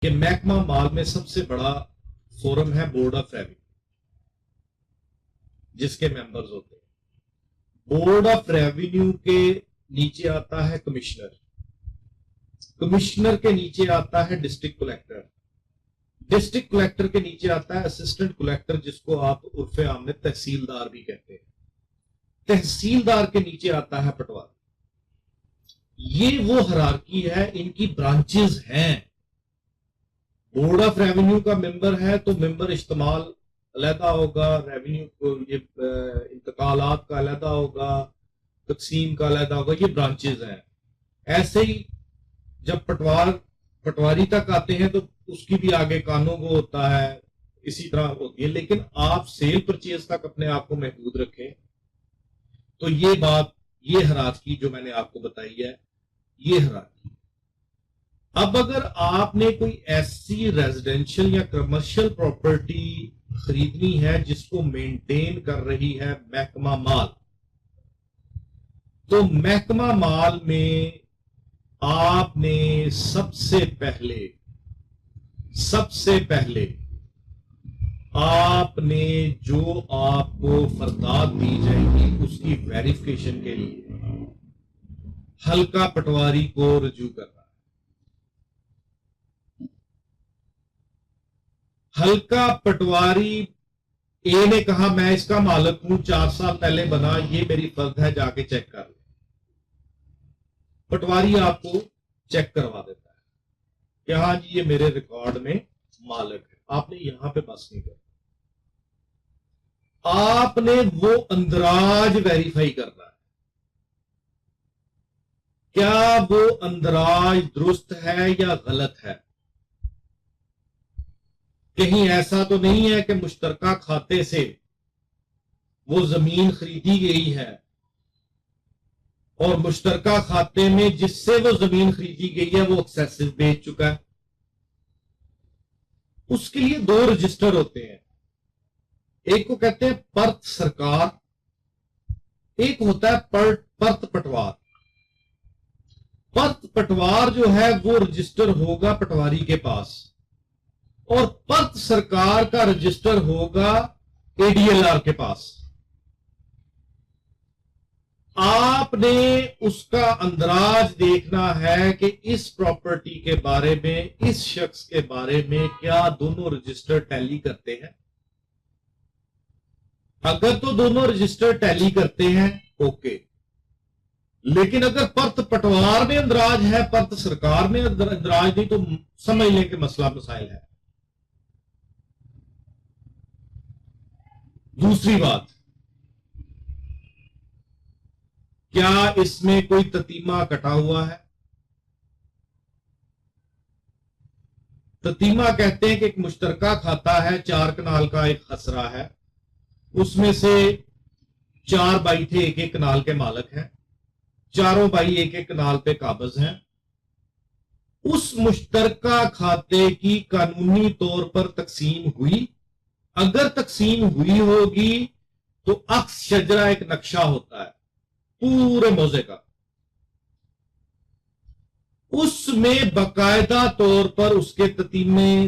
کہ محکمہ مال میں سب سے بڑا فورم ہے بورڈ آف ریونیو، جس کے ممبرز ہوتے ہیں۔ بورڈ آف ریونیو کے نیچے آتا ہے کمشنر، کمشنر کے نیچے آتا ہے ڈسٹرکٹ کلیکٹر، ڈسٹرکٹ کلیکٹر کے نیچے آتا ہے اسسٹنٹ کلیکٹر، جس کو آپ عرف عام میں تحصیلدار بھی کہتے ہیں، تحصیلدار کے نیچے آتا ہے پٹواری۔ یہ وہ ہرارکی ہے، ان کی برانچز ہیں۔ بورڈ آف ریونیو کا ممبر ہے تو ممبر اشتمال علیحدہ ہوگا، ریونیو کو یہ انتقالات کا علیحدہ ہوگا، تقسیم کا علیحدہ ہوگا، یہ برانچز ہیں۔ ایسے ہی جب پٹواری تک آتے ہیں تو اس کی بھی آگے کانوں کو ہوتا ہے، اسی طرح ہوتی ہے۔ لیکن آپ سیل پرچیز تک اپنے آپ کو محدود رکھیں تو یہ بات، یہ ہرارکی جو میں نے آپ کو بتائی ہے، یہ ہرارکی۔ اب اگر آپ نے کوئی ایسی ریزیڈینشل یا کمرشل پراپرٹی خریدنی ہے جس کو مینٹین کر رہی ہے محکمہ مال، تو محکمہ مال میں آپ نے سب سے پہلے آپ نے جو آپ کو فرداد دی جائے گی اس کی ویریفیکیشن کے لیے حلقہ پٹواری کو رجوع کرنا ہے۔ حلقہ پٹواری اے نے کہا میں اس کا مالک ہوں، 4 سال پہلے بنا، یہ میری فرد ہے، جا کے چیک کر لیں۔ پٹواری آپ کو چیک کروا دیتا ہے کہ ہاں جی یہ میرے ریکارڈ میں مالک ہے۔ آپ نے یہاں پہ بس نہیں کرنا، آپ نے وہ اندراج ویریفائی کرنا ہے، کیا وہ اندراج درست ہے یا غلط ہے۔ کہیں ایسا تو نہیں ہے کہ مشترکہ کھاتے سے وہ زمین خریدی گئی ہے اور مشترکہ کھاتے میں جس سے وہ زمین خریدی گئی ہے وہ ایکسیسو بیچ چکا ہے۔ اس کے لیے 2 رجسٹر ہوتے ہیں، ایک کو کہتے ہیں پرت سرکار، ایک ہوتا ہے پرت پٹوار۔ پرت پٹوار جو ہے وہ رجسٹر ہوگا پٹواری کے پاس، اور پرت سرکار کا رجسٹر ہوگا اے ڈی ایل آر کے پاس۔ آپ نے اس کا اندراج دیکھنا ہے کہ اس پراپرٹی کے بارے میں، اس شخص کے بارے میں کیا دونوں رجسٹر ٹیلی کرتے ہیں۔ اگر تو دونوں رجسٹر ٹیلی کرتے ہیں اوکے، لیکن اگر پرت پٹوار میں اندراج ہے، پرت سرکار میں اندراج نہیں، تو سمجھ لیں کہ مسئلہ مسائل ہے۔ دوسری بات، کیا اس میں کوئی تتیمہ کٹا ہوا ہے؟ تتیمہ کہتے ہیں کہ ایک مشترکہ کھاتا ہے، 4 کنال کا ایک خسرہ ہے، اس میں سے 4 بھائی تھے، ایک کنال کے مالک ہیں، چاروں بھائی ایک کنال پہ قابض ہیں۔ اس مشترکہ کھاتے کی قانونی طور پر تقسیم ہوئی، اگر تقسیم ہوئی ہوگی تو عکس شجرہ ایک نقشہ ہوتا ہے پورے موضع کا، اس میں باقاعدہ طور پر اس کے تتیمے